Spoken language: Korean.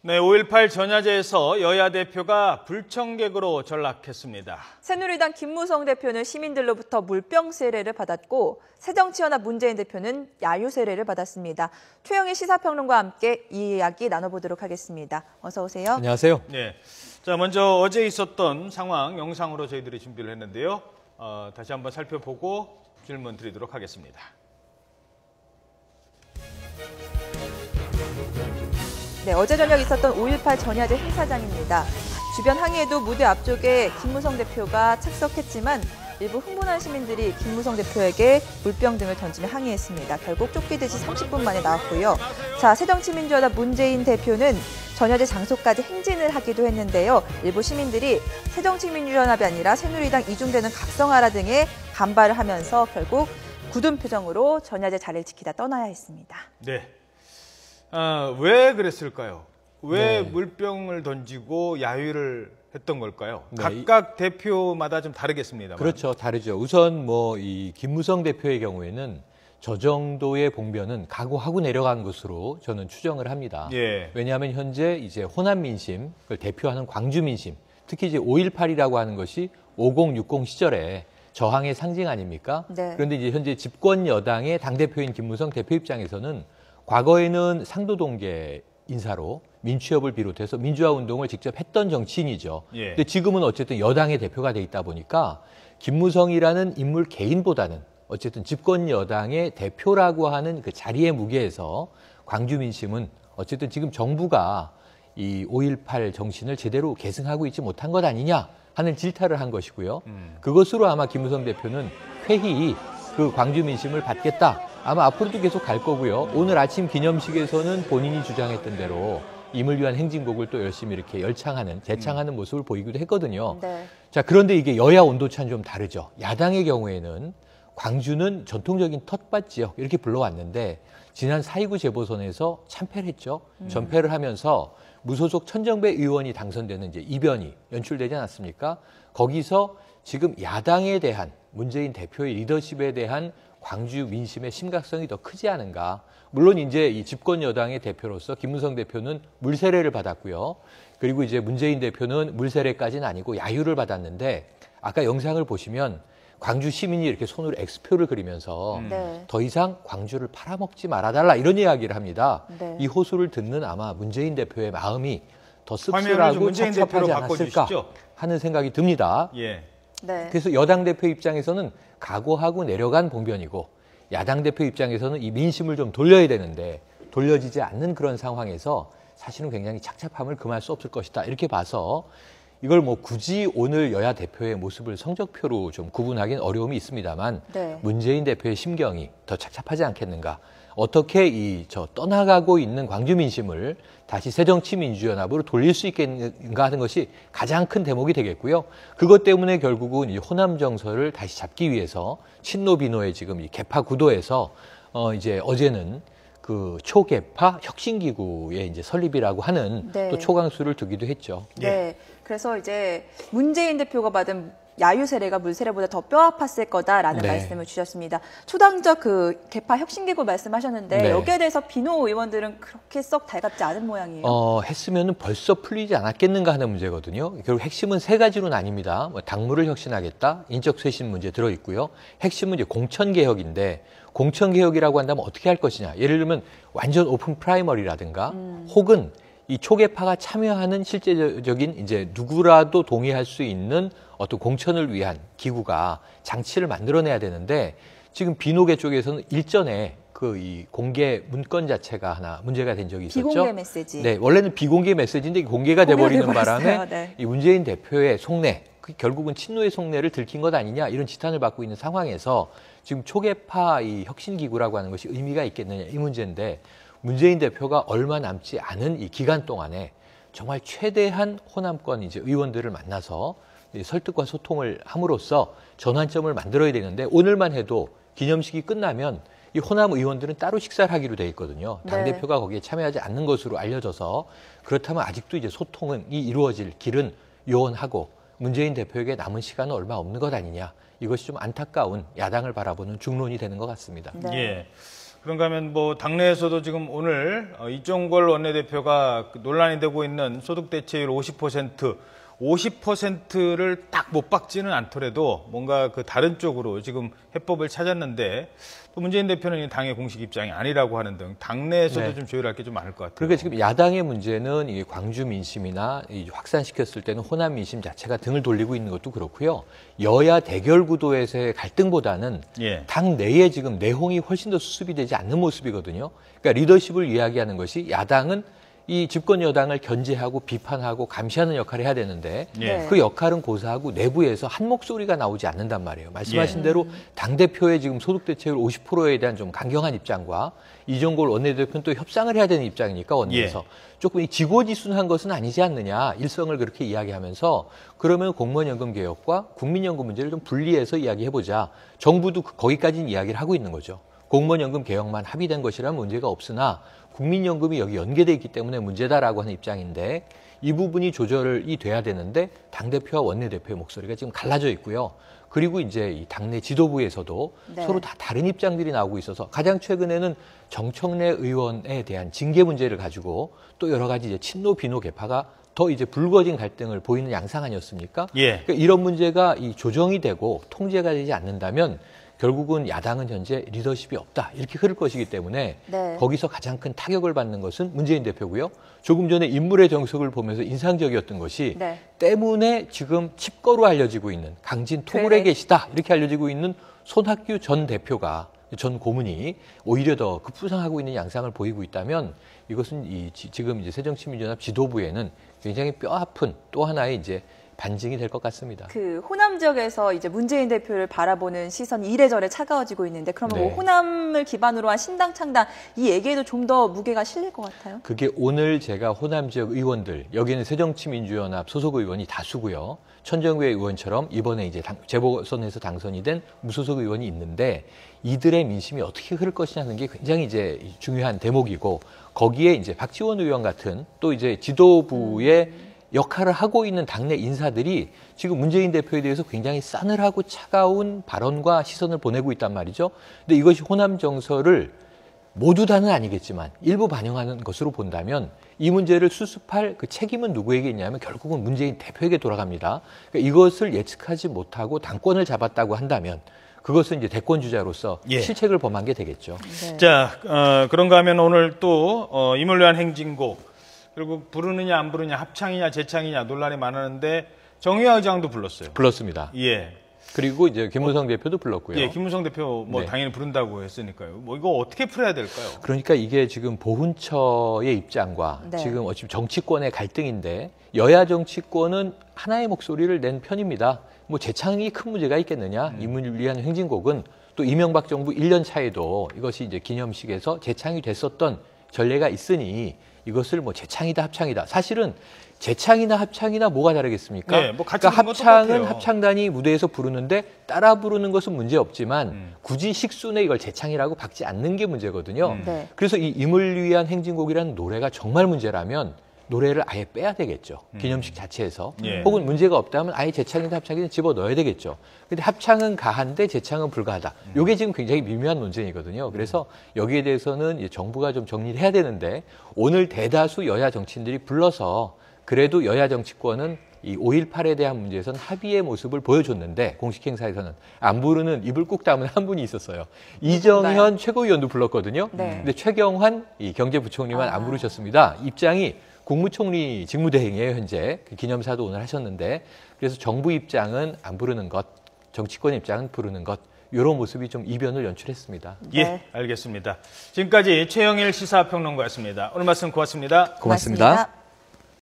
네, 5.18 전야제에서 여야 대표가 불청객으로 전락했습니다. 새누리당 김무성 대표는 시민들로부터 물병 세례를 받았고 새정치연합 문재인 대표는 야유 세례를 받았습니다. 최영희 시사평론가와 함께 이 이야기 나눠보도록 하겠습니다. 어서 오세요. 안녕하세요. 네, 자 먼저 어제 있었던 상황 영상으로 저희들이 준비를 했는데요. 다시 한번 살펴보고 질문 드리도록 하겠습니다. 네, 어제 저녁 있었던 5.18 전야제 행사장입니다. 주변 항의에도 무대 앞쪽에 김무성 대표가 착석했지만 일부 흥분한 시민들이 김무성 대표에게 물병 등을 던지며 항의했습니다. 결국 쫓기듯이 30분 만에 나왔고요. 자, 새정치민주연합 문재인 대표는 전야제 장소까지 행진을 하기도 했는데요. 일부 시민들이 새정치민주연합이 아니라 새누리당 이중대는 각성하라 등의 반발을 하면서 결국 굳은 표정으로 전야제 자리를 지키다 떠나야 했습니다. 네. 왜 그랬을까요? 왜 물병을 던지고 야유를 했던 걸까요? 네. 각각 대표마다 좀 다르겠습니다만. 그렇죠. 다르죠. 우선 이 김무성 대표의 경우에는 저 정도의 봉변은 각오하고 내려간 것으로 저는 추정을 합니다. 예. 왜냐하면 현재 이제 호남 민심, 그걸 대표하는 광주 민심, 특히 이제 5.18이라고 하는 것이 5060 시절에 저항의 상징 아닙니까? 네. 그런데 이제 현재 집권 여당의 당대표인 김무성 대표 입장에서는 과거에는 상도동계 인사로 민취업을 비롯해서 민주화 운동을 직접 했던 정치인이죠. 예. 근데 지금은 어쨌든 여당의 대표가 돼 있다 보니까 김무성이라는 인물 개인보다는 어쨌든 집권 여당의 대표라고 하는 그 자리의 무게에서 광주 민심은 어쨌든 지금 정부가 이 5.18 정신을 제대로 계승하고 있지 못한 것 아니냐 하는 질타를 한 것이고요. 그것으로 아마 김무성 대표는 회의 그 광주 민심을 받겠다. 아마 앞으로도 계속 갈 거고요. 오늘 아침 기념식에서는 본인이 주장했던 대로 임을 위한 행진곡을 또 열심히 이렇게 재창하는 모습을 보이기도 했거든요. 네. 자, 그런데 이게 여야 온도차는 좀 다르죠. 야당의 경우에는 광주는 전통적인 텃밭 지역 이렇게 불러왔는데 지난 4.29 재보선에서 참패를 했죠. 전패를 하면서 무소속 천정배 의원이 당선되는 이제 이변이 연출되지 않았습니까? 거기서 지금 야당에 대한 문재인 대표의 리더십에 대한 광주 민심의 심각성이 더 크지 않은가. 물론 이제 이 집권 여당의 대표로서 김무성 대표는 물세례를 받았고요. 그리고 이제 문재인 대표는 물세례까지는 아니고 야유를 받았는데 아까 영상을 보시면 광주 시민이 이렇게 손으로 X표를 그리면서 네. 더 이상 광주를 팔아먹지 말아달라 이런 이야기를 합니다. 네. 이 호소를 듣는 아마 문재인 대표의 마음이 더 화면을 좀 씁쓸하고 문재인 대표로 찹찹하지 않았을까 바꿔주시죠. 하는 생각이 듭니다. 예. 네. 그래서 여당 대표 입장에서는 각오하고 내려간 봉변이고 야당 대표 입장에서는 이 민심을 좀 돌려야 되는데 돌려지지 않는 그런 상황에서 사실은 굉장히 착잡함을 금할 수 없을 것이다. 이렇게 봐서 이걸 굳이 오늘 여야 대표의 모습을 성적표로 좀 구분하기는 어려움이 있습니다만 네. 문재인 대표의 심경이 더 착잡하지 않겠는가. 어떻게 떠나가고 있는 광주 민심을 다시 새정치민주연합으로 돌릴 수 있겠는가 하는 것이 가장 큰 대목이 되겠고요. 그것 때문에 결국은 이 호남 정서를 다시 잡기 위해서 친노 비노의 지금 이 개파 구도에서 이제 어제는 그 초개파 혁신기구의 이제 설립이라고 하는 네. 또 초강수를 두기도 했죠. 네. 그래서 이제 문재인 대표가 받은 야유 세례가 물 세례보다 더 뼈 아팠을 거다라는 네. 말씀을 주셨습니다. 초당적 그 개파 혁신기구 말씀하셨는데 네. 여기에 대해서 비노 의원들은 그렇게 썩 달갑지 않은 모양이에요. 했으면은 벌써 풀리지 않았겠는가 하는 문제거든요. 결국 핵심은 세 가지로 나뉩니다. 당무를 혁신하겠다, 인적 쇄신 문제 들어 있고요. 핵심은 이제 공천 개혁인데 공천 개혁이라고 한다면 어떻게 할 것이냐. 예를 들면 완전 오픈 프라이머리라든가 혹은 이 초계파가 참여하는 실제적인 이제 누구라도 동의할 수 있는 어떤 공천을 위한 기구가 장치를 만들어내야 되는데 지금 비노계 쪽에서는 일전에 이 공개 문건 자체가 하나 문제가 된 적이 있었죠. 비공개 메시지. 네, 원래는 비공개 메시지인데 이게 공개가 돼버리는 바람에 네. 이 문재인 대표의 속내, 결국은 친노의 속내를 들킨 것 아니냐 이런 지탄을 받고 있는 상황에서 지금 초계파 이 혁신기구라고 하는 것이 의미가 있겠느냐 이 문제인데 문재인 대표가 얼마 남지 않은 이 기간 동안에 정말 최대한 호남권 이제 의원들을 만나서 설득과 소통을 함으로써 전환점을 만들어야 되는데 오늘만 해도 기념식이 끝나면 이 호남 의원들은 따로 식사를 하기로 돼 있거든요. 당대표가 거기에 참여하지 않는 것으로 알려져서 그렇다면 아직도 이제 소통이 이루어질 길은 요원하고 문재인 대표에게 남은 시간은 얼마 없는 것 아니냐. 이것이 좀 안타까운 야당을 바라보는 중론이 되는 것 같습니다. 네. 예. 그런가 하면 뭐 당내에서도 지금 오늘 이종걸 원내대표가 논란이 되고 있는 소득 대체율 50%를 딱 못 박지는 않더라도 뭔가 그 다른 쪽으로 지금 해법을 찾았는데 또 문재인 대표는 이 당의 공식 입장이 아니라고 하는 등 당내에서도 네. 좀 조율할 게 좀 많을 것 같아요. 그러니까 지금 야당의 문제는 이 광주 민심이나 이 확산시켰을 때는 호남 민심 자체가 등을 돌리고 있는 것도 그렇고요. 여야 대결 구도에서의 갈등보다는 예. 당 내에 지금 내홍이 훨씬 더 수습이 되지 않는 모습이거든요. 그러니까 리더십을 이야기하는 것이 야당은 이 집권 여당을 견제하고 비판하고 감시하는 역할을 해야 되는데 예. 그 역할은 고사하고 내부에서 한 목소리가 나오지 않는단 말이에요. 말씀하신 대로 당대표의 지금 소득 대체율 50%에 대한 좀 강경한 입장과 이종걸 원내대표는 또 협상을 해야 되는 입장이니까 원내에서 조금 이 지고지순한 것은 아니지 않느냐 일성을 그렇게 이야기하면서 그러면 공무원연금 개혁과 국민연금 문제를 좀 분리해서 이야기해보자. 정부도 거기까지는 이야기를 하고 있는 거죠. 공무원연금 개혁만 합의된 것이라면 문제가 없으나 국민연금이 여기 연계돼 있기 때문에 문제다라고 하는 입장인데 이 부분이 조절이 돼야 되는데 당대표와 원내대표의 목소리가 지금 갈라져 있고요. 그리고 이제 이 당내 지도부에서도 네. 서로 다 다른 입장들이 나오고 있어서 가장 최근에는 정청래 의원에 대한 징계 문제를 가지고 또 여러 가지 이제 친노 비노 계파가 더 이제 불거진 갈등을 보이는 양상 아니었습니까? 예. 그러니까 이런 문제가 이 조정이 되고 통제가 되지 않는다면 결국은 야당은 현재 리더십이 없다 이렇게 흐를 것이기 때문에 네. 거기서 가장 큰 타격을 받는 것은 문재인 대표고요. 조금 전에 인물의 정석을 보면서 인상적이었던 것이 네. 때문에 지금 칩거로 알려지고 있는 강진 토굴에 네. 계시다 이렇게 알려지고 있는 손학규 전 대표가 전 고문이 오히려 더 급부상하고 있는 양상을 보이고 있다면 이것은 지금 이제 새정치민주연합 지도부에는 굉장히 뼈아픈 또 하나의 이제 반증이 될 것 같습니다. 그 호남 지역에서 이제 문재인 대표를 바라보는 시선이 이래저래 차가워지고 있는데 그러면 네. 뭐 호남을 기반으로 한 신당 창당 이 얘기에도 좀 더 무게가 실릴 것 같아요. 그게 오늘 제가 호남 지역 의원들 여기는 새정치민주연합 소속 의원이 다수고요. 천정배 의원처럼 이번에 이제 재보선에서 당선이 된 무소속 의원이 있는데 이들의 민심이 어떻게 흐를 것이냐는 게 굉장히 이제 중요한 대목이고 거기에 이제 박지원 의원 같은 또 이제 지도부의 역할을 하고 있는 당내 인사들이 지금 문재인 대표에 대해서 굉장히 싸늘하고 차가운 발언과 시선을 보내고 있단 말이죠. 근데 이것이 호남 정서를 모두 다는 아니겠지만 일부 반영하는 것으로 본다면 이 문제를 수습할 그 책임은 누구에게 있냐면 결국은 문재인 대표에게 돌아갑니다. 그러니까 이것을 예측하지 못하고 당권을 잡았다고 한다면 그것은 이제 대권 주자로서 예. 실책을 범한 게 되겠죠. 네. 자, 그런가 하면 오늘 또 임을 위한 행진곡 그리고 부르느냐 안 부르냐 합창이냐 재창이냐 논란이 많았는데 정의화 의장도 불렀어요. 불렀습니다. 예. 그리고 이제 김무성 대표도 불렀고요. 예, 김무성 대표 뭐 네. 당연히 부른다고 했으니까요. 뭐 이거 어떻게 풀어야 될까요? 그러니까 이게 지금 보훈처의 입장과 네. 지금 어차피 정치권의 갈등인데 여야 정치권은 하나의 목소리를 낸 편입니다. 뭐 재창이 큰 문제가 있겠느냐? 임을 위한 행진곡은 또 이명박 정부 1년 차에도 이것이 이제 기념식에서 재창이 됐었던 전례가 있으니 이것을 뭐 재창이다 합창이다. 사실은 재창이나 합창이나 뭐가 다르겠습니까? 네, 뭐 같이 그러니까 부르는 건 합창은 똑같아요. 합창단이 무대에서 부르는데 따라 부르는 것은 문제 없지만 굳이 식순에 이걸 재창이라고 박지 않는 게 문제거든요. 네. 그래서 이 임을 위한 행진곡이라는 노래가 정말 문제라면 노래를 아예 빼야 되겠죠. 기념식 자체에서. 예. 혹은 문제가 없다면 아예 재창이나 합창이나 집어넣어야 되겠죠. 근데 합창은 가한데 재창은 불가하다. 이게 지금 굉장히 미묘한 논쟁이거든요. 그래서 여기에 대해서는 이제 정부가 좀 정리를 해야 되는데 오늘 대다수 여야 정치인들이 불러서 그래도 여야 정치권은 이 5.18에 대한 문제에서는 합의의 모습을 보여줬는데 공식 행사에서는 안 부르는 입을 꾹 다문 한 분이 있었어요. 이정현 최고위원도 불렀거든요. 네. 근데 최경환 이 경제부총리만 안 부르셨습니다. 입장이 국무총리 직무대행이에요, 현재. 그 기념사도 오늘 하셨는데. 그래서 정부 입장은 안 부르는 것, 정치권 입장은 부르는 것. 이런 모습이 좀 이변을 연출했습니다. 예, 네. 알겠습니다. 지금까지 최영일 시사평론가였습니다. 오늘 말씀 고맙습니다. 고맙습니다.